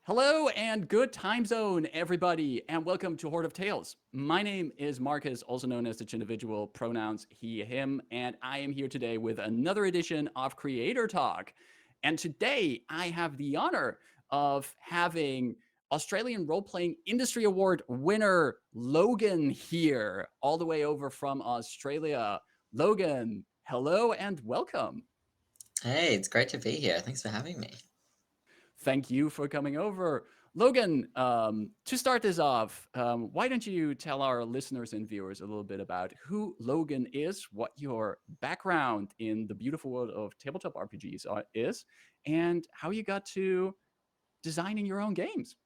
Hello and good time zone, everybody, and welcome to Hoard of Tales. My name is Marcus, also known as the individual, pronouns he, him, and I am here today with another edition of Creator Talk. And today I have the honor of having Australian Role Playing Industry Award winner Logan here, all the way over from Australia. Logan, hello and welcome. Hey, it's great to be here. Thanks for having me. Thank you for coming over. Logan, to start this off, why don't you tell our listeners and viewers a little bit about who Logan is, what your background in the beautiful world of tabletop RPGs is, and how you got to designing your own games?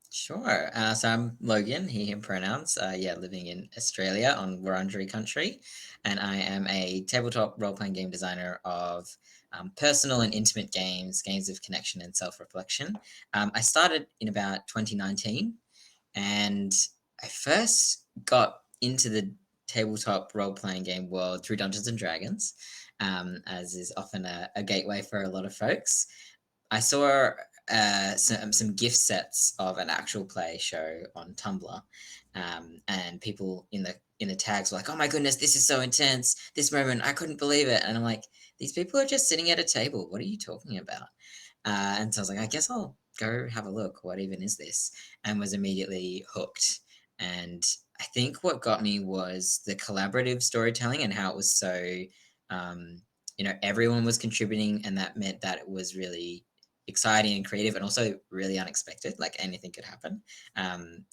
Sure. So I'm Logan, he, him pronouns. Living in Australia on Wurundjeri country. And I am a tabletop role playing game designer of personal and intimate games, games of connection and self reflection. I started in about 2019 and I first got into the tabletop role playing game world through Dungeons and Dragons, as is often a gateway for a lot of folks. I saw some gift sets of an actual play show on Tumblr, and people in the tags were like, "Oh my goodness, this is so intense! This moment, I couldn't believe it!" And I'm like, "These people are just sitting at a table. What are you talking about?" And so I was like, "I guess I'll go have a look. What even is this?" And was immediately hooked. And I think what got me was the collaborative storytelling and how it was so, um, everyone was contributing, and that meant that it was really exciting and creative and also really unexpected, like anything could happen,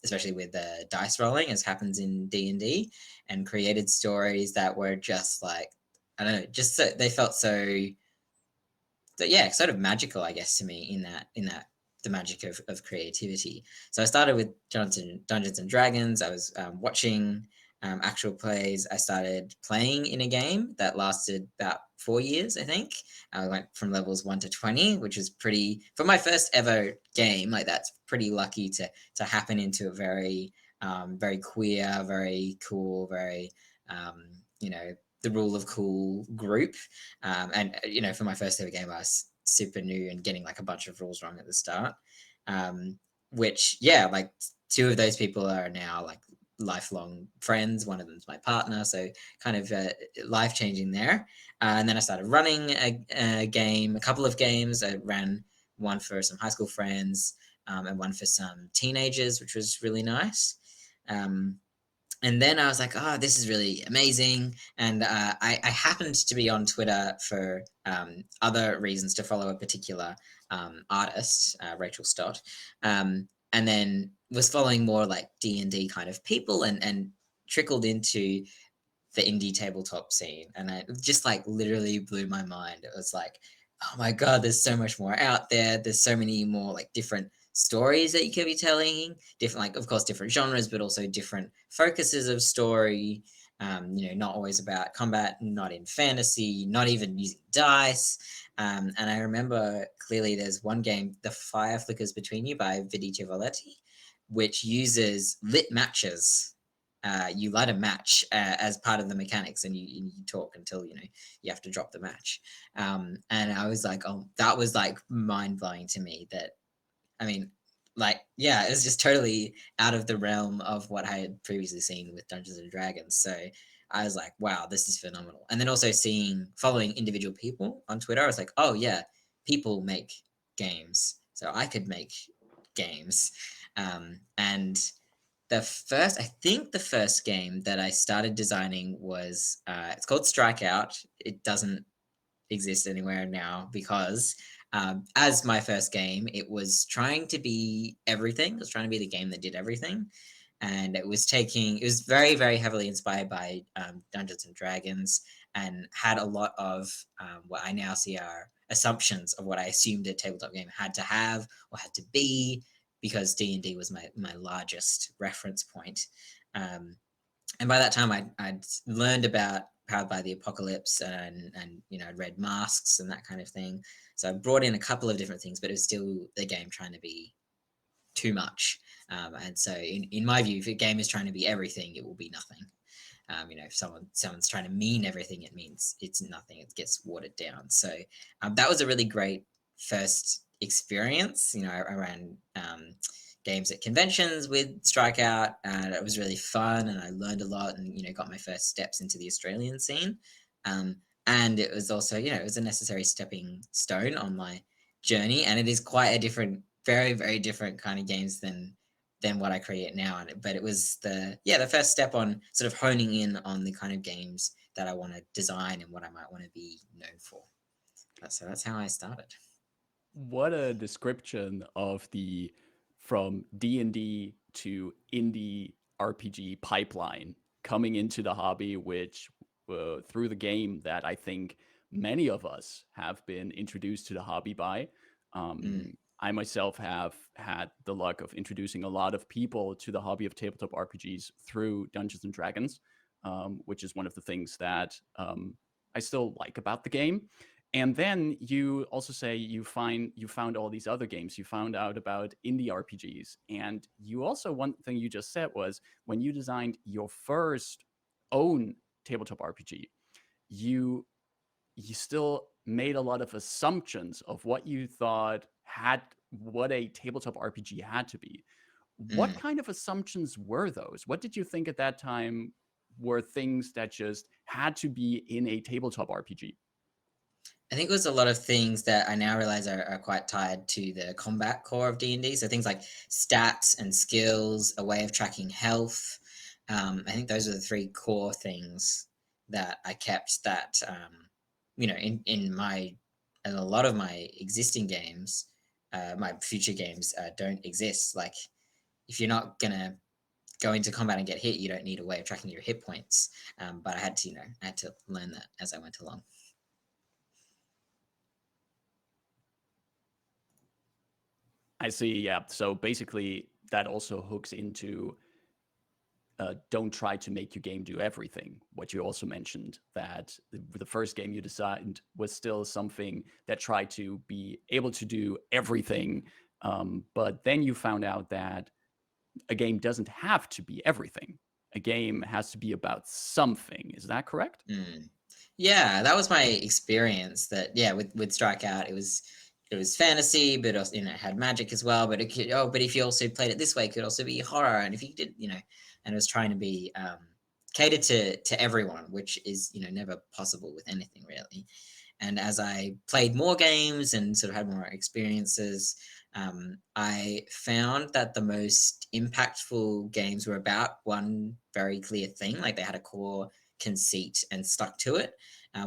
especially with the dice rolling as happens in D&D, and created stories that were just like, I don't know, just so, they felt so yeah, sort of magical, I guess, to me in that the magic of creativity. So I started with Dungeons and Dragons. I was watching actual plays. I started playing in a game that lasted about 4 years, I think. I went from levels 1 to 20, which was pretty for my first ever game. Like that's pretty lucky to happen into a very queer, very cool, very um, you know the rule of cool group. And for my first ever game, I was super new and getting like a bunch of rules wrong at the start. Um, which, yeah, like two of those people are now like lifelong friends. One of them's my partner. So kind of life changing there. And then I started running a couple of games. I ran one for some high school friends, and one for some teenagers, which was really nice. Um, and then I was like, oh, this is really amazing. And I happened to be on Twitter for other reasons to follow a particular artist, Rachel Stott, and then was following more like D&D kind of people and trickled into the indie tabletop scene. And it just like literally blew my mind. It was like, oh my God, there's so much more out there. There's so many more like different stories that you could be telling, different, like, of course, different genres, but also different focuses of story. Not always about combat, not in fantasy, not even using dice. And I remember clearly there's one game, The Fire Flickers Between You by Vidice Voletti, which uses lit matches. You light a match as part of the mechanics, and you talk until you have to drop the match. And I was like, oh, that was like mind blowing to me. That I mean, like, yeah, it was just totally out of the realm of what I had previously seen with Dungeons and Dragons. So I was like, wow, this is phenomenal. And then also following individual people on Twitter, I was like, oh yeah, people make games, so I could make games. And I think the first game that I started designing was it's called Strikeout. It doesn't exist anywhere now because as my first game, it was trying to be everything. It was trying to be the game that did everything. And it was very, very heavily inspired by Dungeons and Dragons, and had a lot of what I now see are assumptions of what I assumed a tabletop game had to have or had to be, because D&D was my largest reference point. Um, and by that time, I'd learned about Powered by the Apocalypse, and I'd read Masks and that kind of thing. So I brought in a couple of different things, but it was still the game trying to be too much. And so, in my view, if a game is trying to be everything, it will be nothing. If someone's trying to mean everything, it means it's nothing. It gets watered down. So that was a really great first experience. I ran games at conventions with Strikeout, and it was really fun, and I learned a lot, and got my first steps into the Australian scene. Um, and it was also, it was a necessary stepping stone on my journey, and it is quite a different, very, very different kind of games than what I create now. But it was the first step on sort of honing in on the kind of games that I want to design and what I might want to be known for. So that's how I started. What a description of the from D&D to indie RPG pipeline coming into the hobby, which through the game that I think many of us have been introduced to the hobby by. Mm, I myself have had the luck of introducing a lot of people to the hobby of tabletop RPGs through Dungeons and Dragons, which is one of the things that I still like about the game. And then you also say you found all these other games. You found out about indie RPGs, and you also, one thing you just said was when you designed your first own tabletop RPG, you you still made a lot of assumptions of what you thought had what a tabletop RPG had to be. What mm. kind of assumptions were those? What did you think at that time were things that just had to be in a tabletop RPG? I think it was a lot of things that I now realize are quite tied to the combat core of D&D. So things like stats and skills, a way of tracking health. I think those are the three core things that I kept that, in a lot of my existing games, my future games don't exist. Like if you're not going to go into combat and get hit, you don't need a way of tracking your hit points. But I had to, I had to learn that as I went along. I see. Yeah. So basically, that also hooks into don't try to make your game do everything. What you also mentioned that the first game you designed was still something that tried to be able to do everything. But then you found out that a game doesn't have to be everything. A game has to be about something. Is that correct? Mm. Yeah, that was my experience. That yeah, with Strikeout, it was fantasy, but also, it had magic as well. But it could but if you also played it this way, it could also be horror. And if you did, and it was trying to be catered to everyone, which is never possible with anything really. And as I played more games and sort of had more experiences, I found that the most impactful games were about one very clear thing. Like they had a core conceit and stuck to it,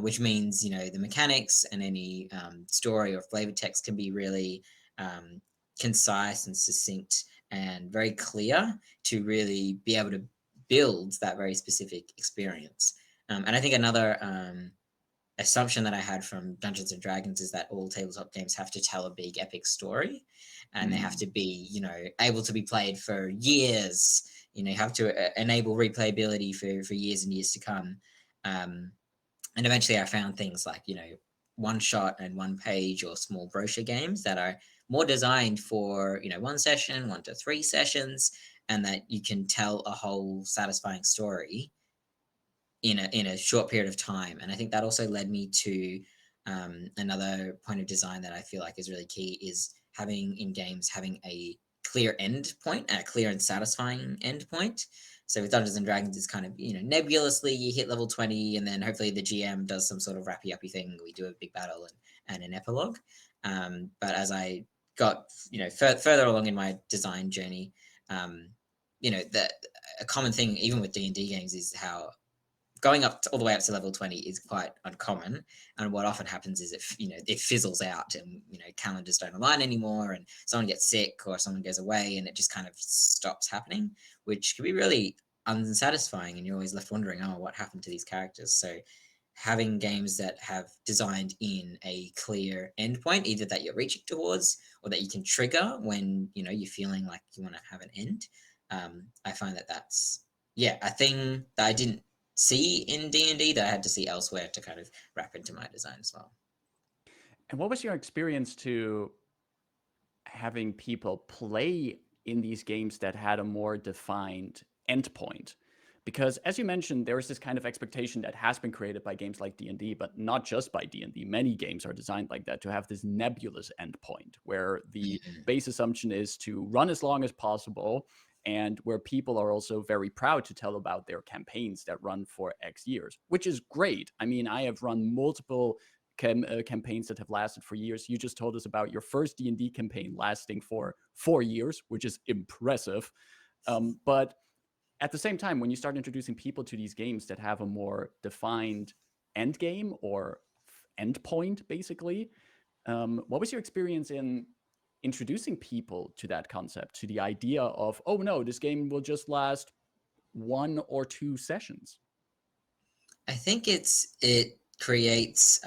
which means the mechanics and any story or flavor text can be really um, concise and succinct and very clear to really be able to build that very specific experience. And I think another assumption that I had from Dungeons and Dragons is that all tabletop games have to tell a big epic story, and they have Mm. to be, able to be played for years. You have to enable replayability for years and years to come. Um, and eventually, I found things like one shot and one page or small brochure games that are more designed for one session, 1 to 3 sessions, and that you can tell a whole satisfying story in a short period of time. And I think that also led me to another point of design that I feel like is really key is having in games having a clear end point and a clear and satisfying end point. So with Dungeons and Dragons, it's kind of nebulously you hit level 20, and then hopefully the GM does some sort of wrappy uppy thing. We do a big battle and an epilogue. But as I got further along in my design journey, that a common thing even with D&D games is how going all the way up to level 20 is quite uncommon, and what often happens is it fizzles out, and calendars don't align anymore, and someone gets sick or someone goes away, and it just kind of stops happening, which can be really unsatisfying, and you're always left wondering, oh, what happened to these characters. So having games that have designed in a clear endpoint, either that you're reaching towards or that you can trigger when you're feeling like you want to have an end, I find that that's a thing that I didn't see in D&D that I had to see elsewhere to kind of wrap into my design as well. And what was your experience to having people play in these games that had a more defined endpoint? Because as you mentioned, there is this kind of expectation that has been created by games like D&D, but not just by D&D. Many games are designed like that, to have this nebulous endpoint where the Mm, base assumption is to run as long as possible, and where people are also very proud to tell about their campaigns that run for X years, which is great. I mean, I have run multiple campaigns that have lasted for years. You just told us about your first D&D campaign lasting for 4 years, which is impressive. But at the same time, when you start introducing people to these games that have a more defined end game or end point, basically, what was your experience in introducing people to that concept, to the idea of, oh no, this game will just last 1 or 2 sessions? I think it creates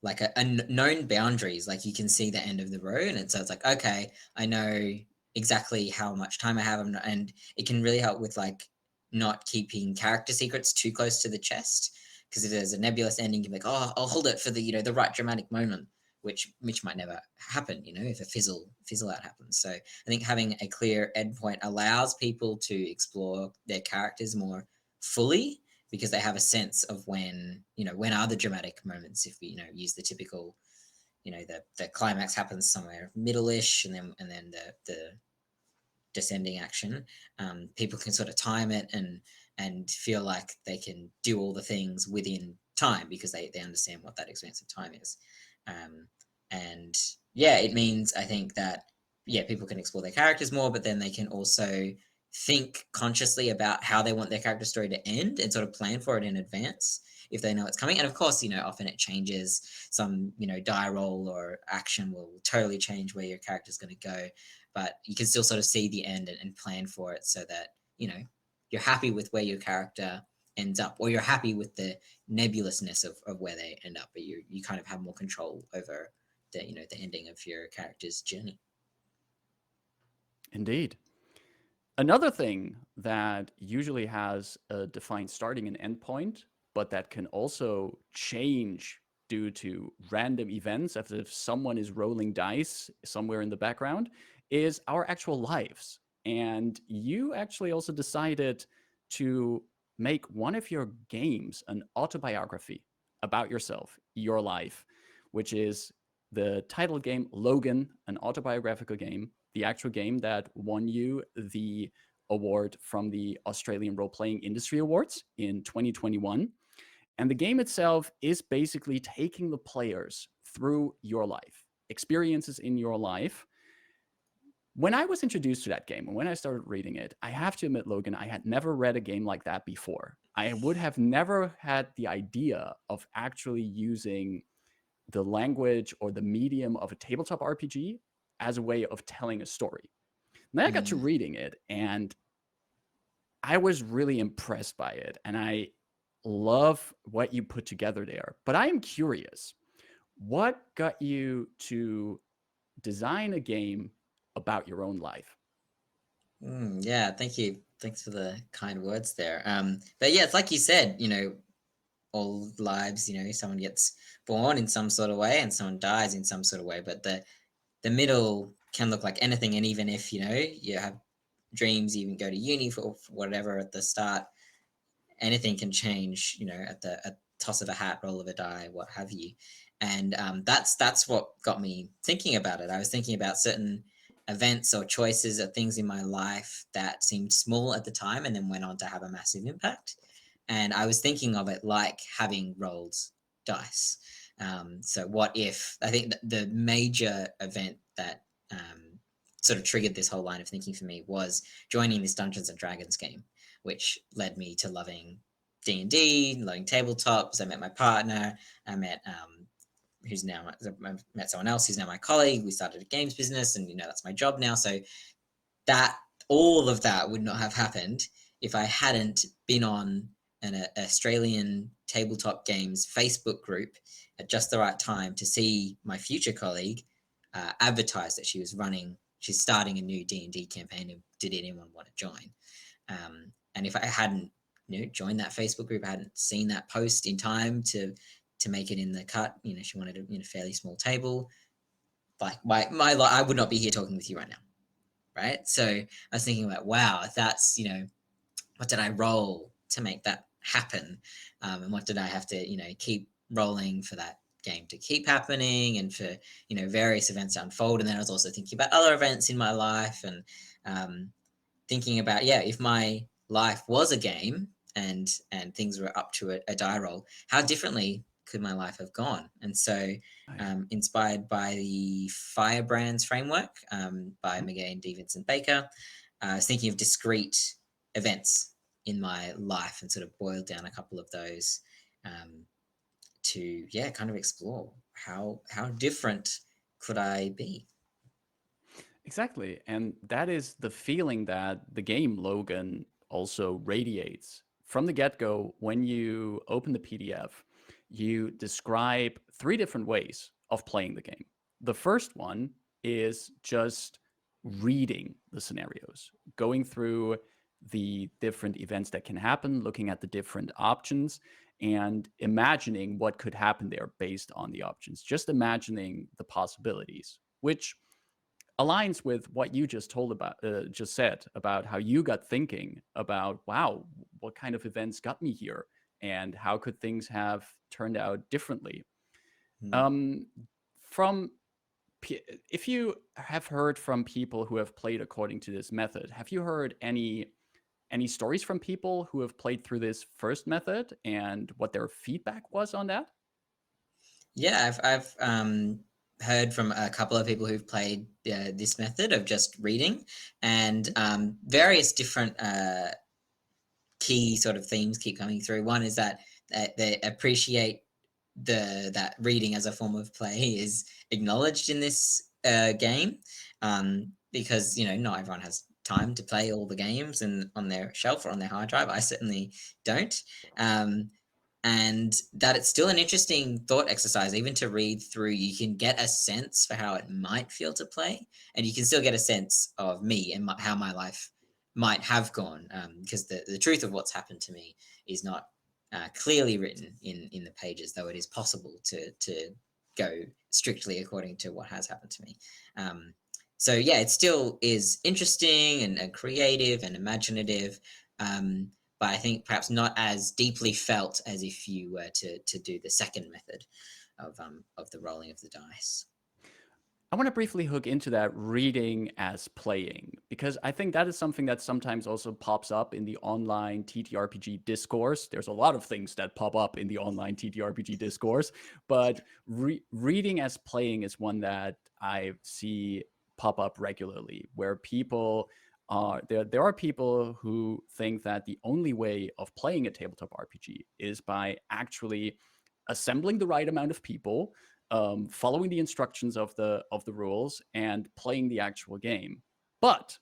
like known boundaries. Like you can see the end of the road, and so it's like, okay, I know exactly how much time I have, and it can really help with like not keeping character secrets too close to the chest. Because if there's a nebulous ending, you're like, oh, I'll hold it for the the right dramatic moment, which might never happen, if a fizzle out happens. So I think having a clear endpoint allows people to explore their characters more fully, because they have a sense of when are the dramatic moments. If we use the typical, the climax happens somewhere middle-ish, and then the descending action. People can sort of time it and feel like they can do all the things within time, because they understand what that expanse of time is. um, and yeah, it means, I think, that people can explore their characters more, but then they can also think consciously about how they want their character story to end, and sort of plan for it in advance if they know it's coming. And of course, often it changes. Some die roll or action will totally change where your character's going to go, but you can still sort of see the end and plan for it, so that you're happy with where your character ends up, or you're happy with the nebulousness of where they end up, but you kind of have more control over the ending of your character's journey. Indeed. Another thing that usually has a defined starting and end point, but that can also change due to random events, as if someone is rolling dice somewhere in the background, is our actual lives. And you actually also decided to make one of your games an autobiography about yourself, your life, which is the title game Logan, an autobiographical game, the actual game that won you the award from the Australian Role Playing Industry Awards in 2021. And the game itself is basically taking the players through your life, experiences in your life. When I was introduced to that game and when I started reading it, I have to admit, Logan, I had never read a game like that before. I would have never had the idea of actually using the language or the medium of a tabletop RPG as a way of telling a story. And then I got to Mm. reading it, and I was really impressed by it, and I love what you put together there. But I am curious, what got you to design a game about your own life? Yeah, thank you. Thanks for the kind words there. But yeah, it's like you said, all lives, someone gets born in some sort of way and someone dies in some sort of way, but the middle can look like anything. And even if you have dreams, even go to uni for whatever at the start, anything can change, at the toss of a hat, roll of a die, what have you. And that's what got me thinking about it. I was thinking about certain events or choices or things in my life that seemed small at the time and then went on to have a massive impact. And I was thinking of it like having rolled dice. So what if, I think the major event that sort of triggered this whole line of thinking for me was joining this Dungeons and Dragons game, which led me to loving D&D, loving tabletops. I met my partner. I met I met someone else who's now my colleague. We started a games business, and that's my job now. So that all of that would not have happened if I hadn't been on an Australian tabletop games Facebook group at just the right time to see my future colleague advertise that she's starting a new D&D campaign, and did anyone want to join? And if I hadn't joined that Facebook group, I hadn't seen that post in time to make it in the cut. She wanted a fairly small table. Like my I would not be here talking with you right now, right? So I was thinking about, wow, if that's what did I roll to make that happen, and what did I have to keep rolling for that game to keep happening, and for various events to unfold. And then I was also thinking about other events in my life, and um, thinking about, yeah, if my life was a game, and things were up to a die roll, how differently could my life have gone? And so, Right. inspired by the Firebrands framework, by Mhm. McGee and D. Vincent Baker, I was thinking of discrete events in my life, and sort of boiled down a couple of those, um, to, yeah, kind of explore how different could I be. Exactly. And that is the feeling that the game Logan also radiates. From the get go, when you open the PDF, you describe three different ways of playing the game. The first one is just reading the scenarios, going through the different events that can happen, looking at the different options, and imagining what could happen there based on the options, just imagining the possibilities, which aligns with what you just told about just said about how you got thinking about, wow, what kind of events got me here and how could things have turned out differently. Mm. um from if you have heard from people who have played according to this method, have you heard any stories from people who have played through this first method and what their feedback was on that? Yeah, I've heard from a couple of people who've played this method of just reading, and various different key sort of themes keep coming through. One is that they appreciate that reading as a form of play is acknowledged in this game, because not everyone has time to play all the games and on their shelf or on their hard drive. I certainly don't. Um, and that it's still an interesting thought exercise, even to read through. You can get a sense for how it might feel to play, and you can still get a sense of me and how my life might have gone, because the truth of what's happened to me is not clearly written in the pages, though it is possible to go strictly according to what has happened to me. um, so yeah, it still is interesting and creative and imaginative, um, but I think perhaps not as deeply felt as if you were to do the second method of the rolling of the dice. I want to briefly hook into that reading as playing, because I think that is something that sometimes also pops up in the online TTRPG discourse. There's a lot of things that pop up in the online TTRPG discourse, but reading as playing is one that I see pop up regularly, where people are there are people who think that the only way of playing a tabletop RPG is by actually assembling the right amount of people, following the instructions of the rules, and playing the actual game. But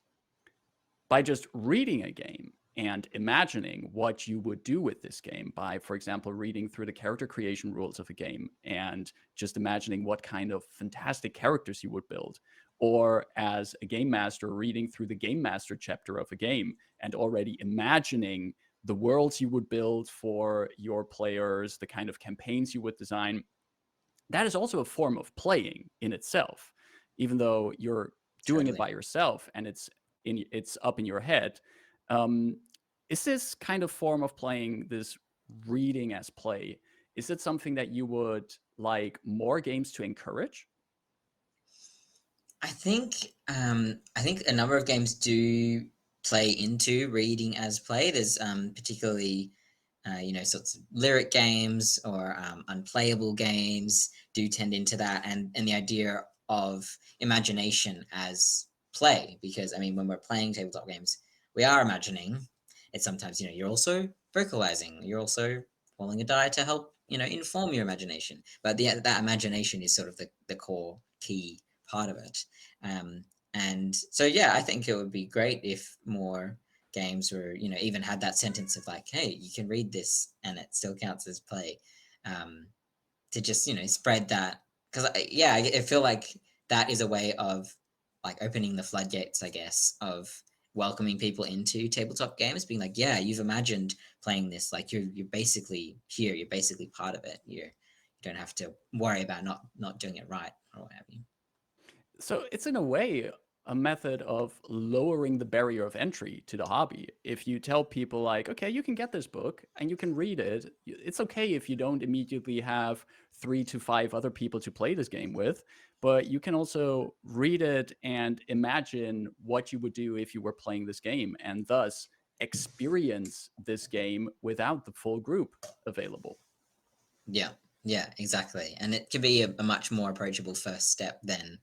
by just reading a game and imagining what you would do with this game, by, for example, reading through the character creation rules of a game and just imagining what kind of fantastic characters you would build, or as a game master, reading through the game master chapter of a game and already imagining the worlds you would build for your players, the kind of campaigns you would design, that is also a form of playing in itself, even though you're doing it Totally. by yourself and it's up in your head. um, is this kind of form of playing, this reading as play, is it something that you would like more games to encourage? I think a number of games do play into reading as play. There's particularly sorts of lyric games or unplayable games do tend into that, and the idea of imagination as play, because I mean, when we're playing tabletop games, we are imagining. It's sometimes, you're also vocalizing, you're also rolling a die to help inform your imagination, but that imagination is sort of the core key part of it. um, and so, yeah, I think it would be great if more games were, even had that sentence of like, hey, you can read this and it still counts as play, um, to just, spread that. Because, yeah, I feel like that is a way of like opening the floodgates, I guess, of welcoming people into tabletop games, being like, yeah, you've imagined playing this, like you're basically here, you're basically part of it. You don't have to worry about not doing it right or what have you. So it's in a way a method of lowering the barrier of entry to the hobby. If you tell people like, okay, you can get this book and you can read it, it's okay if you don't immediately have 3 to 5 other people to play this game with, but you can also read it and imagine what you would do if you were playing this game, and thus experience this game without the full group available. Yeah, yeah, exactly. And it can be a much more approachable first step than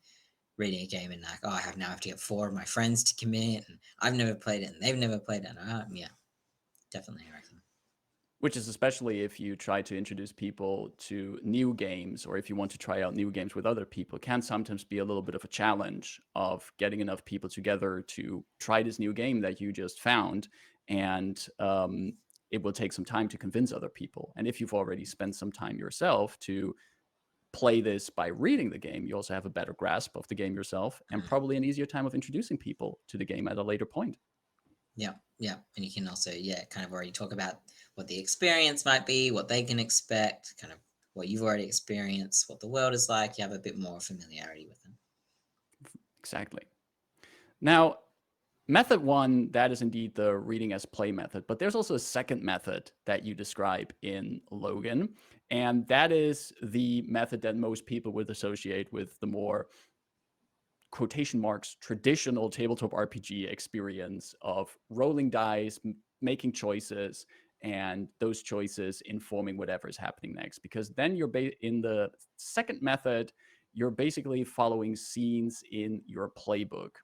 reading a game and like, oh, I have to get 4 of my friends to commit, and I've never played it, and they've never played it. Yeah, definitely, I reckon. Which is especially if you try to introduce people to new games, or if you want to try out new games with other people, can sometimes be a little bit of a challenge of getting enough people together to try this new game that you just found. And it will take some time to convince other people. And if you've already spent some time yourself to play this by reading the game, you also have a better grasp of the game yourself, and Mm. probably an easier time of introducing people to the game at a later point. Yeah, yeah, and you can also kind of already talk about what the experience might be, what they can expect, kind of what you've already experienced, what the world is like. You have a bit more familiarity with them. Exactly. Now, method one, that is indeed the reading as play method, but there's also a second method that you describe in Logan, and that is the method that most people would associate with the more quotation marks traditional tabletop RPG experience of rolling dice, making choices, and those choices informing whatever is happening next. Because then you're in the second method, you're basically following scenes in your playbook.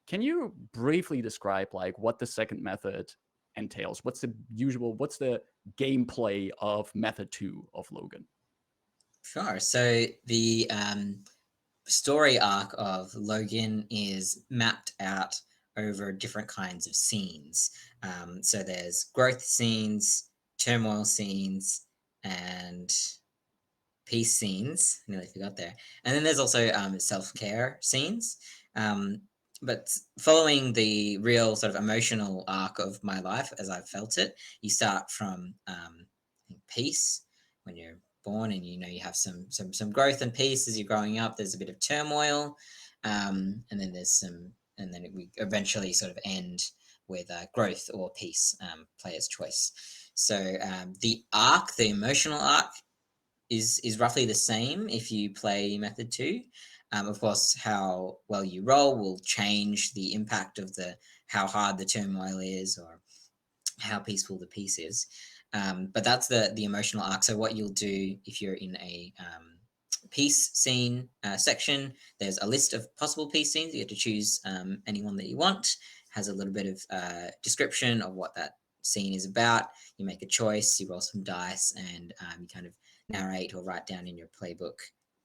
Can you briefly describe like what the second method entails? What's the gameplay of method 2 of Logan? Sure. So the story arc of Logan is mapped out over different kinds of scenes. So there's growth scenes, turmoil scenes, and peace scenes. Nearly forgot there. And then there's also self care scenes. Um, but following the real sort of emotional arc of my life as I've felt it, you start from peace when you're born, and you have some growth and peace as you're growing up. There's a bit of turmoil, and then we eventually sort of end with growth or peace, player's choice. So the emotional arc, is roughly the same if you play method 2. Of course, how well you roll will change the impact of the how hard the turmoil is, or how peaceful the piece is. But that's the emotional arc. So what you'll do if you're in a peace scene section, there's a list of possible peace scenes. You have to choose anyone that you want. Has a little bit of description of what that scene is about. You make a choice, you roll some dice, and you kind of narrate or write down in your playbook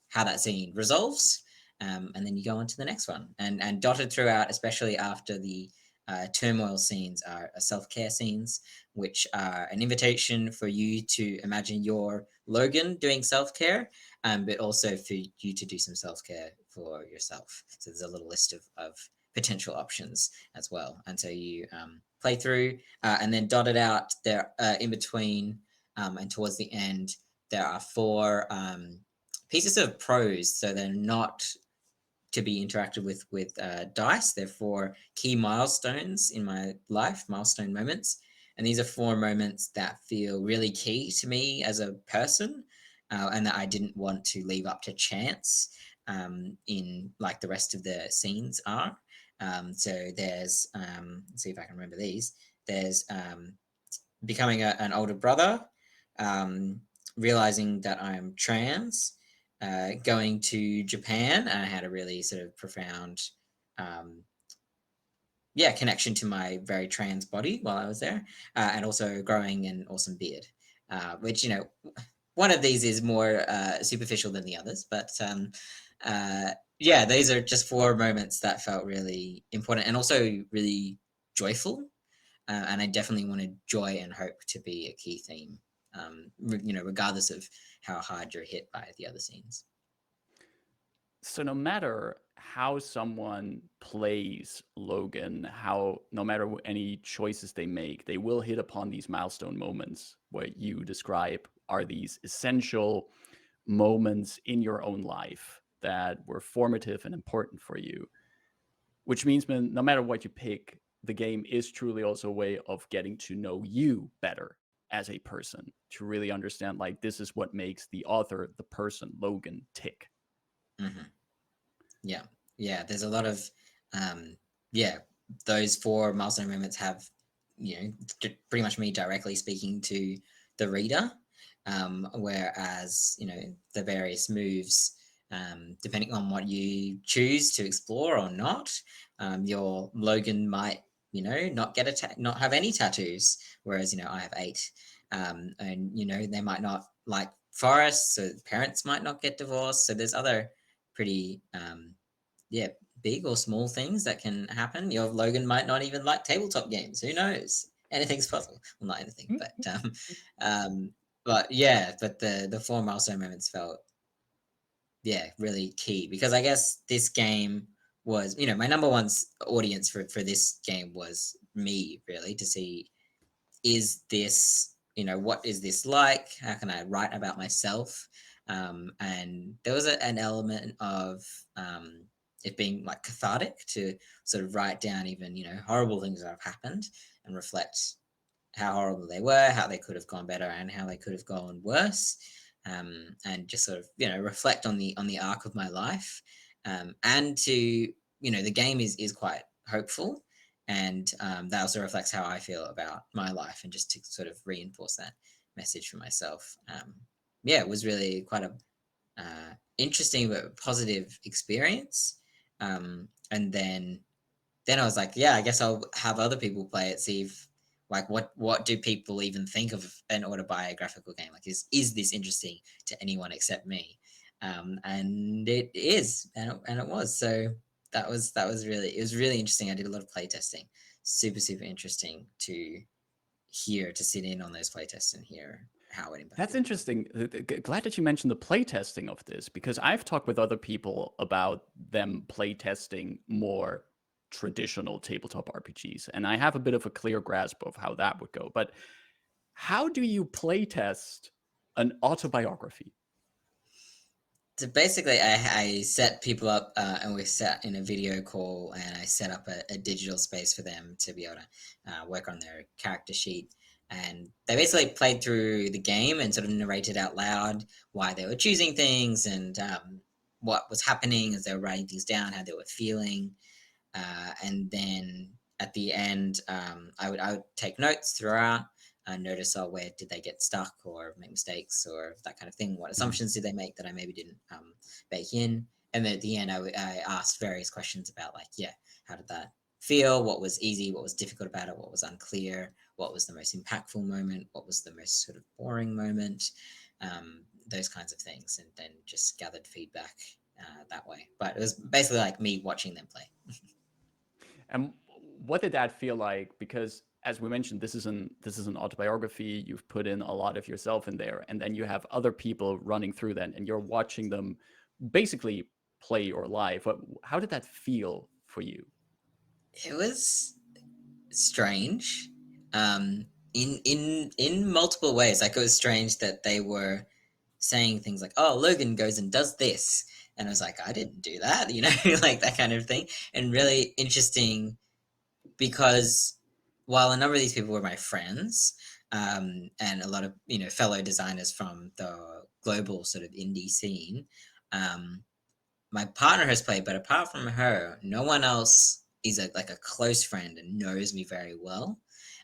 how that scene resolves. And then you go on to the next one. And dotted throughout, especially after the turmoil scenes, are self-care scenes, which are an invitation for you to imagine your Logan doing self-care, but also for you to do some self-care for yourself. So there's a little list of potential options as well. And so you play through, and then dotted out there in between, and towards the end, there are 4 pieces of prose. So they're not to be interacted with dice. They're 4 key milestones in my life, milestone moments. And these are 4 moments that feel really key to me as a person, and that I didn't want to leave up to chance, in like the rest of the scenes are. So there's, let's see if I can remember these. There's becoming an older brother, um, realizing that I'm trans, going to Japan, and I had a really sort of profound, um, connection to my very trans body while I was there, and also growing an awesome beard, which one of these is more superficial than the others, but these are just 4 moments that felt really important and also really joyful. And I definitely wanted joy and hope to be a key theme, regardless of how hard you're hit by the other scenes. So no matter how someone plays Logan, how no matter any choices they make, they will hit upon these milestone moments. What you describe are these essential moments in your own life that were formative and important for you. which means, man, no matter what you pick, the game is truly also a way of getting to know you better as a person, to really understand like this is what makes the author, the person, Logan, tick. Hmm. Yeah, yeah. There's a lot of yeah. Those four milestone moments have, pretty much me directly speaking to the reader, whereas the various moves, depending on what you choose to explore or not, your Logan might not get not have any tattoos, whereas I have eight, and they might not like forests, so parents might not get divorced. So there's other pretty yeah, big or small things that can happen. Your Logan might not even like tabletop games. Who knows? Anything's possible. Well, not anything, um, but yeah, but the four milestone moments felt really key, because I guess this game was my number one audience for this game was me, really, to see, is this, what is this like? How can I write about myself? And there was an element of it being like cathartic to sort of write down even, horrible things that have happened and reflect how horrible they were, how they could have gone better, and how they could have gone worse. And just sort of, reflect on the arc of my life. And to, the game is quite hopeful, and that also reflects how I feel about my life, and just to sort of reinforce that message for myself. Yeah, it was really quite a interesting but positive experience. And then I was like, yeah, I guess I'll have other people play it, see if, like, what do people even think of an autobiographical game? Like, is this interesting to anyone except me? And it is, and it was. So that was really, it was really interesting. I did a lot of play testing. Super super interesting to sit in on those play tests and hear how it That's impacted me. interesting. Glad that you mentioned the playtesting of this, because I've talked with other people about them playtesting more traditional tabletop RPGs, and I have a bit of a clear grasp of how that would go. But how do you playtest an autobiography? So basically, I set people up, and we sat in a video call, and I set up a digital space for them to be able to work on their character sheet. And they basically played through the game and sort of narrated out loud why they were choosing things, and what was happening as they were writing things down, how they were feeling. And then at the end, I would take notes throughout, notice, oh, where did they get stuck or make mistakes or that kind of thing. What Mhm. assumptions did they make that I maybe didn't bake in? And then at the end, I asked various questions about, like, yeah, how did that feel? What was easy? What was difficult about it? What was unclear? What was the most impactful moment? What was the most sort of boring moment? Those kinds of things, and then just gathered feedback that way. But it was basically like me watching them play. And what did that feel like? Because as we mentioned, this is an autobiography. You've put in a lot of yourself in there, and then you have other people running through that, and you're watching them basically play your life. How did that feel for you? It was strange, in multiple ways. Like, it was strange that they were saying things like, "Oh, Logan goes and does this," and I was like, "I didn't do that," like that kind of thing. And really interesting, because while a number of these people were my friends, and a lot of fellow designers from the global sort of indie scene, um, my partner has played, but apart from her, no one else is like a close friend and knows me very well,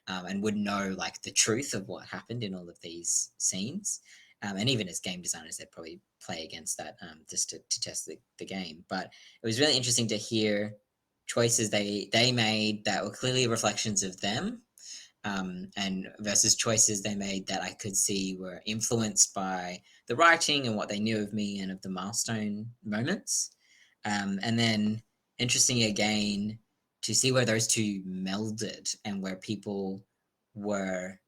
and would know, like, the truth of what happened in all of these scenes. And even as game designers, they'd probably play against that, just to test the game. But it was really interesting to hear choices they made that were clearly reflections of them, and versus choices they made that I could see were influenced by the writing and what they knew of me and of the milestone moments. And then, interesting again, to see where those two melded, and where people were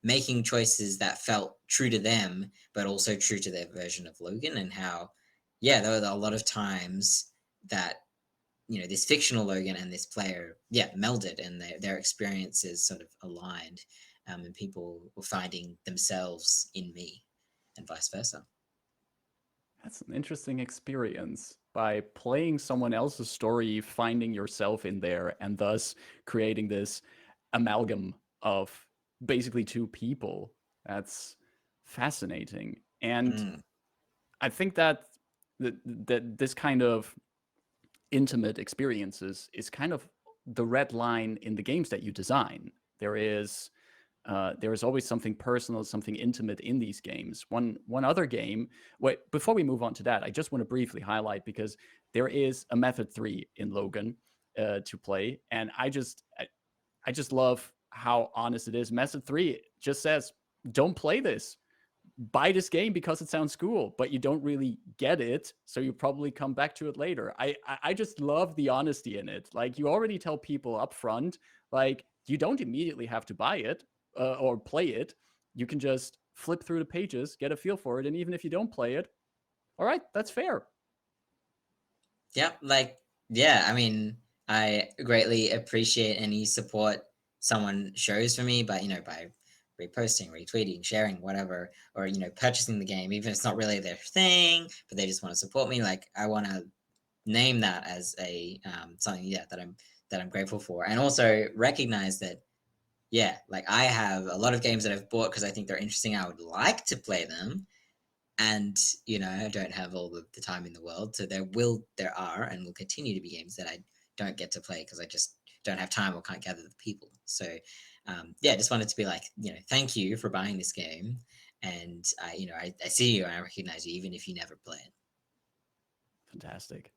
making choices that felt true to them, but also true to their version of Logan, and how, yeah, there were a lot of times that this fictional Logan and this player, yeah, melded, and their experiences sort of aligned, and people were finding themselves in me, and vice versa. That's an interesting experience. by playing someone else's story, finding yourself in there, and thus creating this amalgam of basically two people. That's fascinating. And Mm, I think that this kind of intimate experiences is kind of the red line in the games that you design. There is always something personal, something intimate in these games. One other game. Wait, before we move on to that, I just want to briefly highlight because there is a method 3 in Logan to play, and I just love how honest it is. Method 3 just says, "Don't play this. Buy this game because it sounds cool," but you don't really get it, so you probably come back to it later. I just love the honesty in it. Like, you already tell people up front, like, you don't immediately have to buy it or play it. You can just flip through the pages, get a feel for it, and even if you don't play it, all right, that's fair. yeah, like, yeah, I mean, I greatly appreciate any support someone shows for me, by, by reposting, retweeting, sharing, whatever, or, purchasing the game, even if it's not really their thing, but they just want to support me. Like, I want to name that as a something, yeah, that I'm grateful for, and also recognize that, yeah, like, I have a lot of games that I've bought because I think they're interesting. I would like to play them, and I don't have all the time in the world, so there are and will continue to be games that I don't get to play because I just don't have time or can't gather the people. So yeah, just wanted to be like, thank you for buying this game, and I see you and I recognize you even if you never play it. Fantastic.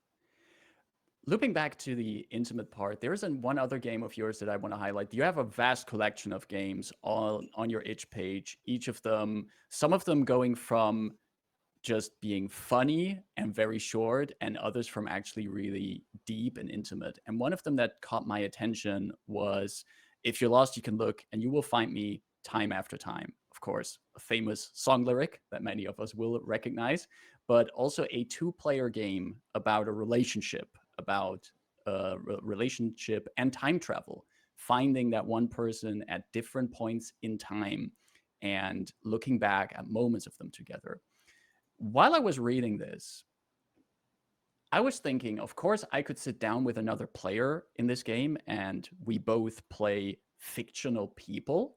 Looping back to the intimate part, there is one other game of yours that I want to highlight. You have a vast collection of games on your itch page, each of them, some of them going from just being funny and very short, and others from actually really deep and intimate. And one of them that caught my attention was, "If you're lost, you can look, and you will find me time after time." Of course, a famous song lyric that many of us will recognize, but also a two-player game about a relationship, about relationship and time travel, finding that one person at different points in time and looking back at moments of them together. While I was reading this, I was thinking, of course, I could sit down with another player in this game and we both play fictional people.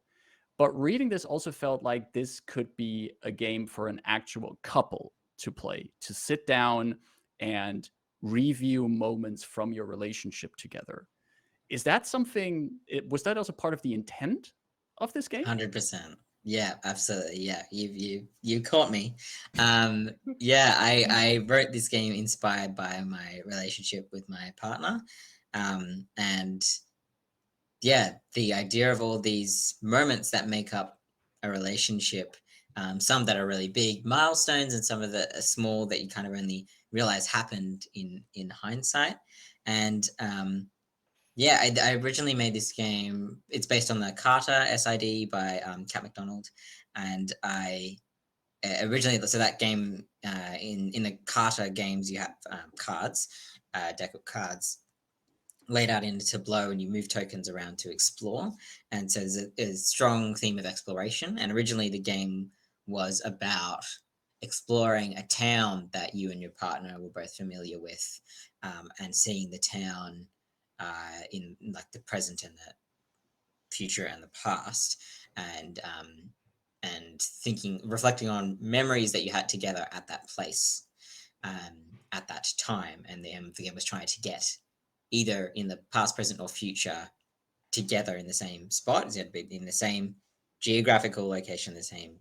But reading this also felt like this could be a game for an actual couple to play, to sit down and review moments from your relationship together. Is that something, was that also part of the intent of this game? 100%. Yeah, absolutely. Yeah, you caught me. Yeah, I wrote this game inspired by my relationship with my partner, and yeah, the idea of all these moments that make up a relationship, some that are really big milestones, and some of that are small that you kind of only realize happened in hindsight. And yeah, I originally made this game. It's based on the Carter SID by Cat McDonald, and I originally, so that game, in the Carter games, you have cards, deck of cards laid out into tableau, and you move tokens around to explore. And so there's a strong theme of exploration. And originally, the game was about exploring a town that you and your partner were both familiar with, and seeing the town in like the present and the future and the past, and thinking, reflecting on memories that you had together at that place, at that time. And the game was trying to get either in the past, present, or future together in the same spot, in the same geographical location, the same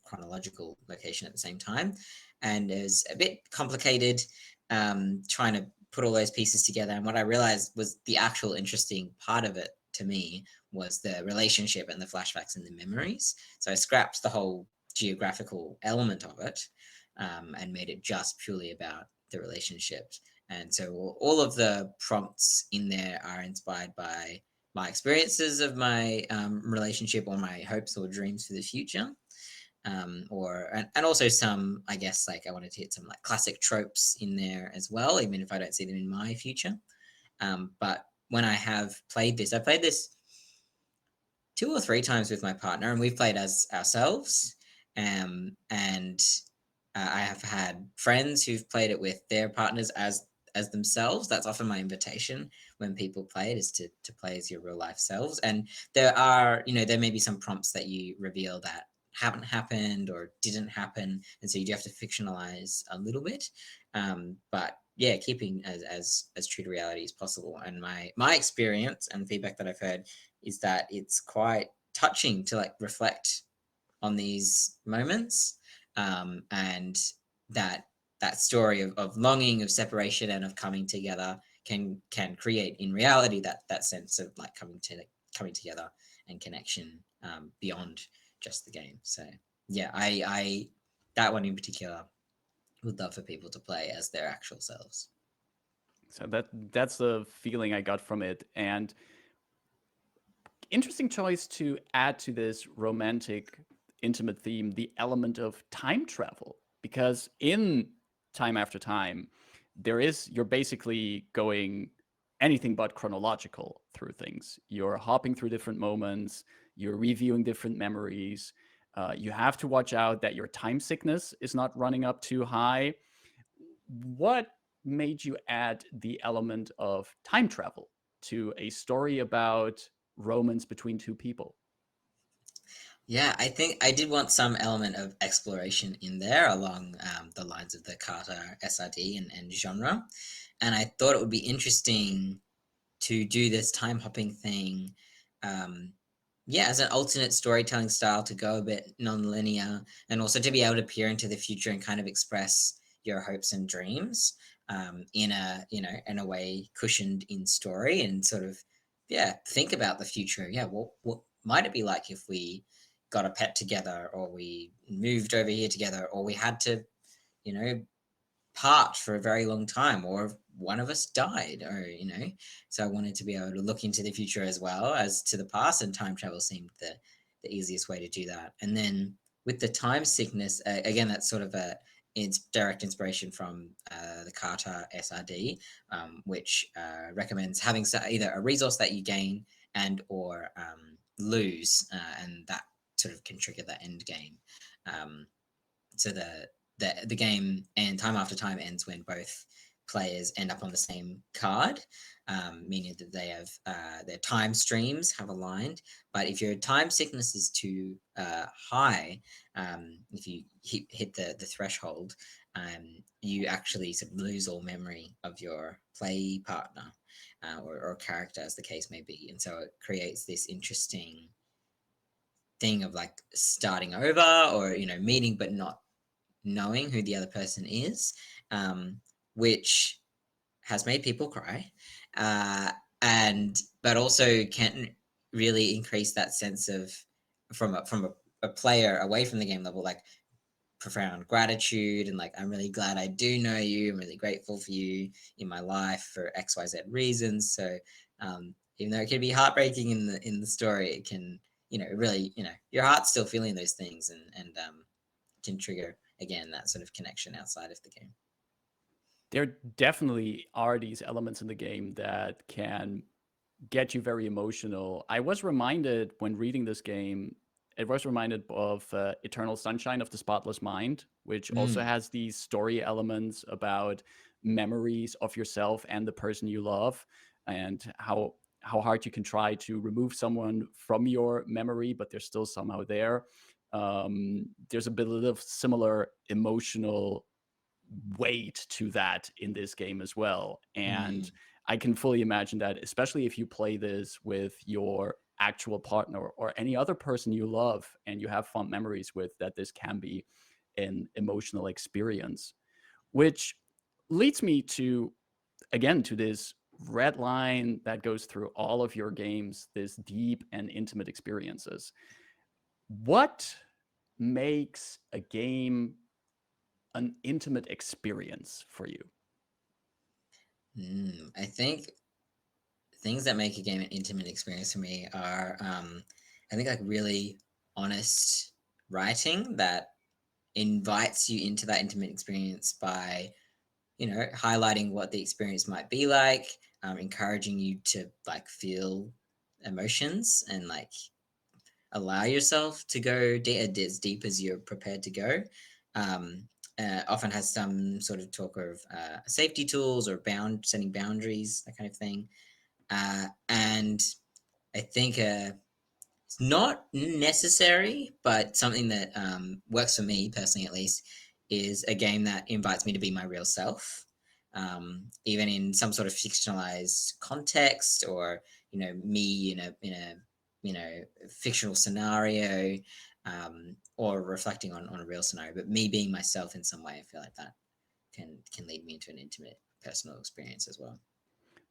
chronological location at the same time. And it was a bit complicated, trying to put all those pieces together. And what I realized was the actual interesting part of it to me was the relationship and the flashbacks and the memories. So I scrapped the whole geographical element of it, and made it just purely about the relationships. And so all of the prompts in there are inspired by my experiences of my relationship, or my hopes or dreams for the future. And also some, I guess, like, I wanted to hit some like classic tropes in there as well, even if I don't see them in my future. But when I played this 2 or 3 times with my partner, and we've played as ourselves. And I have had friends who've played it with their partners as themselves. That's often my invitation when people play it, is to play as your real life selves. And there are, there may be some prompts that you reveal that haven't happened or didn't happen, and so you do have to fictionalize a little bit. But yeah, keeping as true to reality as possible. And my experience and feedback that I've heard is that it's quite touching to like reflect on these moments, and that that story of longing, of separation, and of coming together can create in reality that sense of like coming together and connection, beyond just the game. So yeah, I that one in particular would love for people to play as their actual selves. So that's the feeling I got from it. And interesting choice to add to this romantic, intimate theme, the element of time travel. Because in Time After Time, you're basically going anything but chronological through things. You're hopping through different moments, you're reviewing different memories. You have to watch out that your time sickness is not running up too high. What made you add the element of time travel to a story about romance between two people? Yeah, I think I did want some element of exploration in there along, the lines of the Carter SRD and genre. And I thought it would be interesting to do this time hopping thing, um, yeah, as an alternate storytelling style, to go a bit non-linear, and also to be able to peer into the future and kind of express your hopes and dreams, in a way cushioned in story, and sort of, yeah, think about the future. Yeah, what might it be like if we got a pet together, or we moved over here together, or we had to, you know part for a very long time, or if one of us died, or so I wanted to be able to look into the future as well as to the past, and time travel seemed the easiest way to do that. And then with the time sickness, again, that's sort of it's direct inspiration from, the Carter SRD, which recommends having either a resource that you gain and or lose, and that sort of can trigger the end game. um, so the game and Time After Time ends when both players end up on the same card, meaning that they have, their time streams have aligned. But if your time sickness is too high, if you hit the threshold, you actually sort of lose all memory of your play partner, or character, as the case may be. And so it creates this interesting thing of like starting over, or meeting but not knowing who the other person is, which has made people cry, uh, and but also can really increase that sense of, from a player away from the game level, like profound gratitude, and like, I'm really glad I do know you. I'm really grateful for you in my life for XYZ reasons. So, even though it can be heartbreaking in the story, it can, really, your heart's still feeling those things, and can trigger again that sort of connection outside of the game. There definitely are these elements in the game that can get you very emotional. I was reminded when reading this game, it was reminded of Eternal Sunshine of the Spotless Mind, which also Mm, has these story elements about memories of yourself and the person you love, and how hard you can try to remove someone from your memory, but they're still somehow there. There's a bit of similar emotional weight to that in this game as well. And mm, I can fully imagine that, especially if you play this with your actual partner or any other person you love and you have fond memories with, that this can be an emotional experience. Which leads me to, again, to this red line that goes through all of your games, this deep and intimate experiences. What makes a game an intimate experience for you? I think things that make a game an intimate experience for me are, I think, like really honest writing that invites you into that intimate experience by, highlighting what the experience might be like, encouraging you to like feel emotions, and like allow yourself to go as deep as you're prepared to go. Um, often has some sort of talk of safety tools or setting boundaries, that kind of thing. And I think it's not necessary, but something that works for me personally, at least, is a game that invites me to be my real self, even in some sort of fictionalized context, or me in a fictional scenario, or reflecting on a real scenario. But me being myself in some way, I feel like that can lead me into an intimate personal experience as well.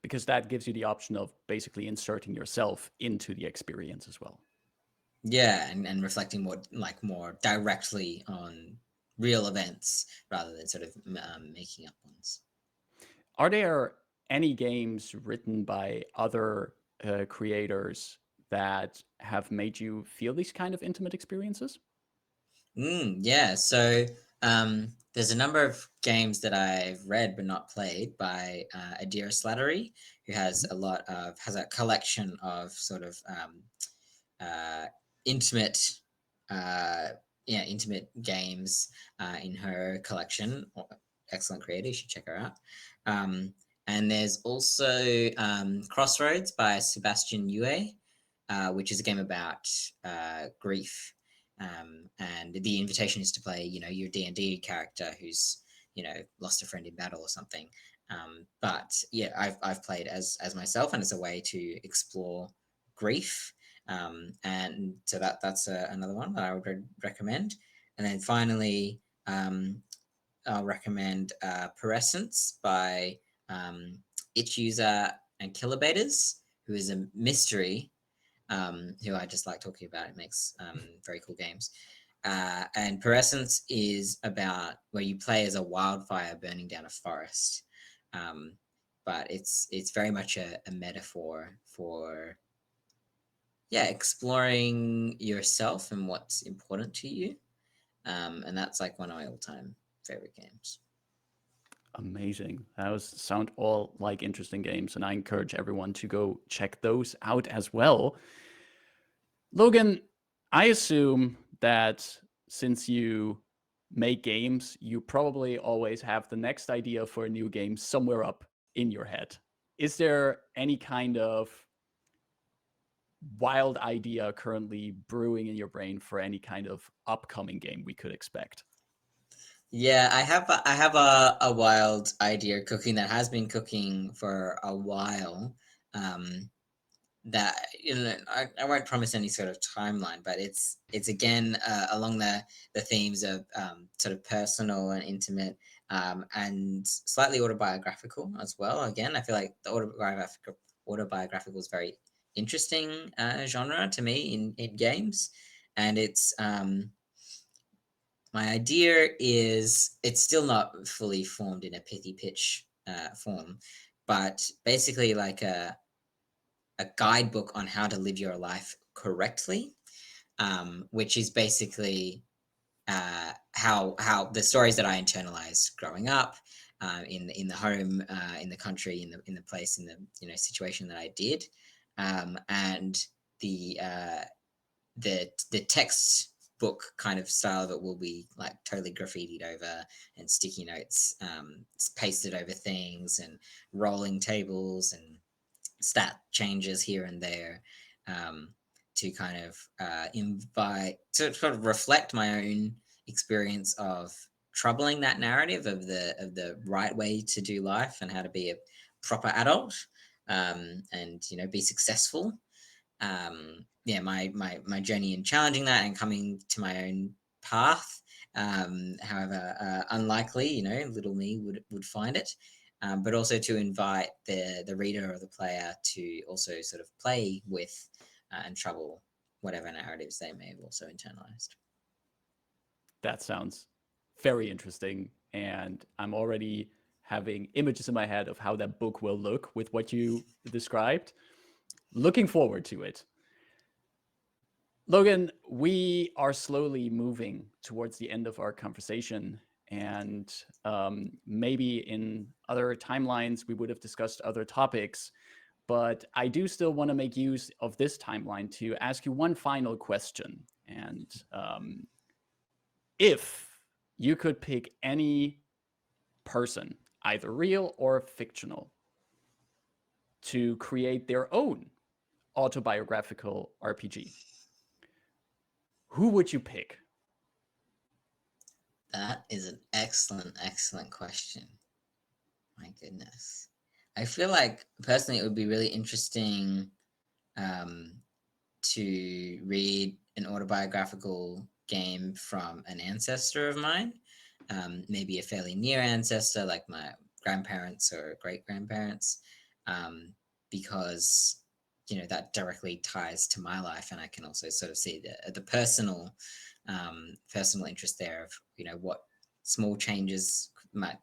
Because that gives you the option of basically inserting yourself into the experience as well. Yeah, and reflecting more directly on real events rather than sort of making up ones. Are there any games written by other creators that have made you feel these kind of intimate experiences? Yeah, so there's a number of games that I've read but not played by Adira Slattery, who has Mhm. has a collection of sort of uh, intimate, uh, intimate games in her collection. Excellent creator, you should check her out. Um, and there's also Crossroads by Sebastian Yue, which is a game about grief. And the invitation is to play, your D&D character who's, lost a friend in battle or something. But yeah, I've played as myself, and it's a way to explore grief. And so that's another one that I would recommend. And then finally, I'll recommend Perescence by um, Itch User and Kilobaters, who is a mystery, who I just like talking about. It makes very cool games. And Perescence is about where you play as a wildfire burning down a forest. Um, but it's very much a metaphor for exploring yourself and what's important to you. And that's like one of my all-time favorite games. Amazing. Those sound all like interesting games, and I encourage everyone to go check those out as well. Logan, I assume that since you make games, you probably always have the next idea for a new game somewhere up in your head. Is there any kind of wild idea currently brewing in your brain for any kind of upcoming game we could expect? Yeah, I have a wild idea cooking that has been cooking for a while. Um, that I won't promise any sort of timeline, but it's again along the themes of sort of personal and intimate, and slightly autobiographical as well. Again, I feel like the autobiographical is very interesting genre to me in games, and my idea is it's still not fully formed in a pithy pitch form, but basically like a guidebook on how to live your life correctly, which is basically how the stories that I internalized growing up, in the home, in the country, in the place, in the situation that I did, and the uh, the text book kind of style of it will be like totally graffitied over, and sticky notes pasted over things, and rolling tables and stat changes here and there, um, to kind of invite to sort of reflect my own experience of troubling that narrative of the right way to do life and how to be a proper adult, and be successful. Yeah, my journey in challenging that and coming to my own path. However unlikely, little me would find it. But also to invite the reader or the player to also sort of play with and trouble whatever narratives they may have also internalized. That sounds very interesting. And I'm already having images in my head of how that book will look with what you described. Looking forward to it. Logan, we are slowly moving towards the end of our conversation. And maybe in other timelines, we would have discussed other topics. But I do still want to make use of this timeline to ask you one final question. And if you could pick any person, either real or fictional, to create their own autobiographical RPG, who would you pick? That is an excellent, excellent question. My goodness. I feel like personally it would be really interesting um, to read an autobiographical game from an ancestor of mine, maybe a fairly near ancestor like my grandparents or great grandparents, because that directly ties to my life, and I can also sort of see the personal interest there of what small changes might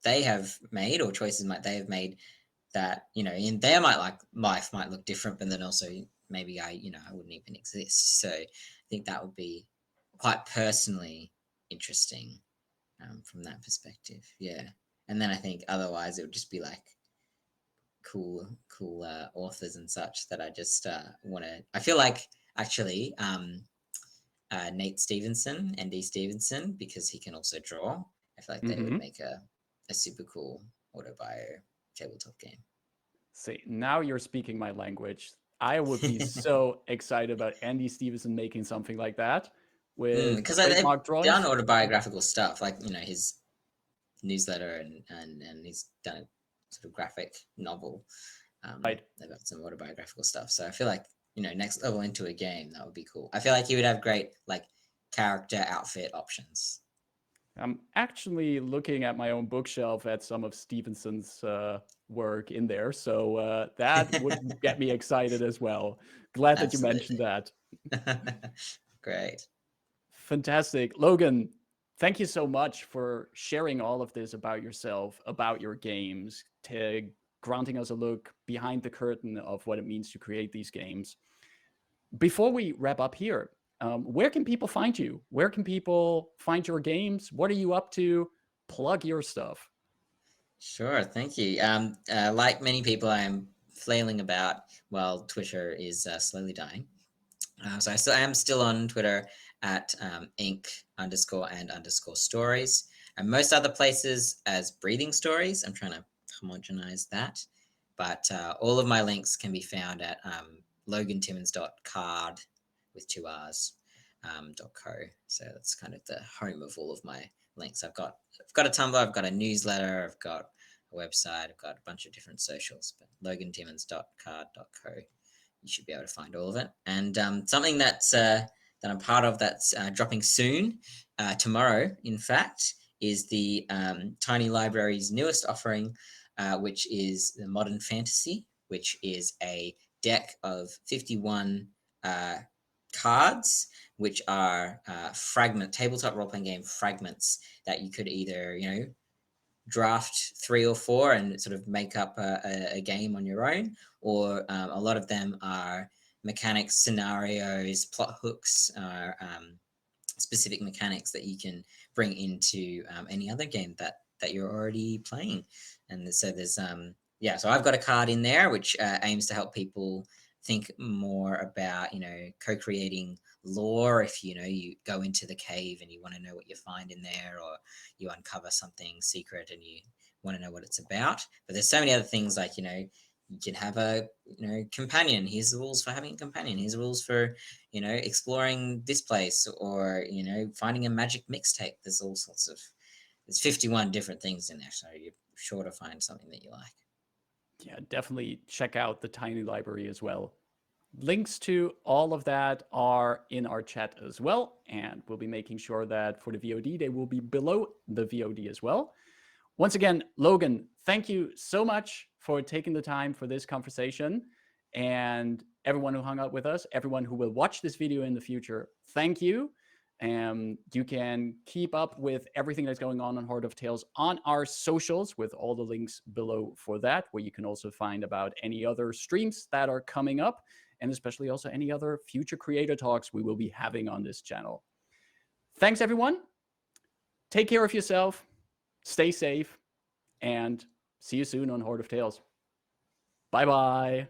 they have made or choices might they have made that in their life might look different, but then also maybe I wouldn't even exist. So I think that would be quite personally interesting from that perspective. Yeah, and then I think otherwise it would just be like cool authors and such that I just want to. I feel like actually Nate Stevenson, ND Stevenson, because he can also draw. I feel like they would make a super cool autobio tabletop game. See, now you're speaking my language. I would be so excited about Andy Stevenson making something like that with Because they've trademark done drawings. autobiographical stuff, like his newsletter and he's done a sort of graphic novel Right. about some autobiographical stuff. So I feel like next level into a game, that would be cool. I feel like he would have great like character outfit options. I'm actually looking at my own bookshelf at some of Stevenson's work in there. So that would get me excited as well. Glad that you mentioned Absolutely. that. Great. Fantastic. Logan, thank you so much for sharing all of this about yourself, about your games, to granting us a look behind the curtain of what it means to create these games. Before we wrap up here, where can people find you? Where can people find your games? What are you up to? Plug your stuff. Sure, thank you. Like many people, I'm flailing about while Twitter is slowly dying. So I am still on Twitter at ink_and_stories. And most other places as breathing stories. I'm trying to homogenize that. But all of my links can be found at logantimmons.card with two R's .co. So that's kind of the home of all of my links. I've got a Tumblr, I've got a newsletter, I've got a website, I've got a bunch of different socials. But logantimmons.card.co. You should be able to find all of it. And something that I'm part of that's dropping soon, tomorrow, in fact, is the Tiny Library's newest offering, which is the Modern Fantasy, which is a deck of 51 cards, which are tabletop role-playing game fragments that you could either, draft 3 or 4 and sort of make up a game on your own, or a lot of them are mechanics, scenarios, plot hooks, specific mechanics that you can bring into any other game that you're already playing. And so there's so I've got a card in there which aims to help people think more about co-creating lore. If you go into the cave and you want to know what you find in there, or you uncover something secret and you want to know what it's about. But there's so many other things, like you can have a companion. Here's the rules for having a companion. Here's the rules for exploring this place, or finding a magic mixtape. There's all sorts of there's 51 different things in there, so you're sure to find something that you like. Yeah, definitely check out the Tiny Library as well. Links to all of that are in our chat as well, and we'll be making sure that for the VOD, they will be below the VOD as well. Once again, Logan, thank you so much for taking the time for this conversation. And everyone who hung out with us, everyone who will watch this video in the future, thank you. You can keep up with everything that's going on Hoard of Tales on our socials, with all the links below for that, where you can also find about any other streams that are coming up, and especially also any other future creator talks we will be having on this channel. Thanks, everyone. Take care of yourself, stay safe, and see you soon on Hoard of Tales. Bye-bye.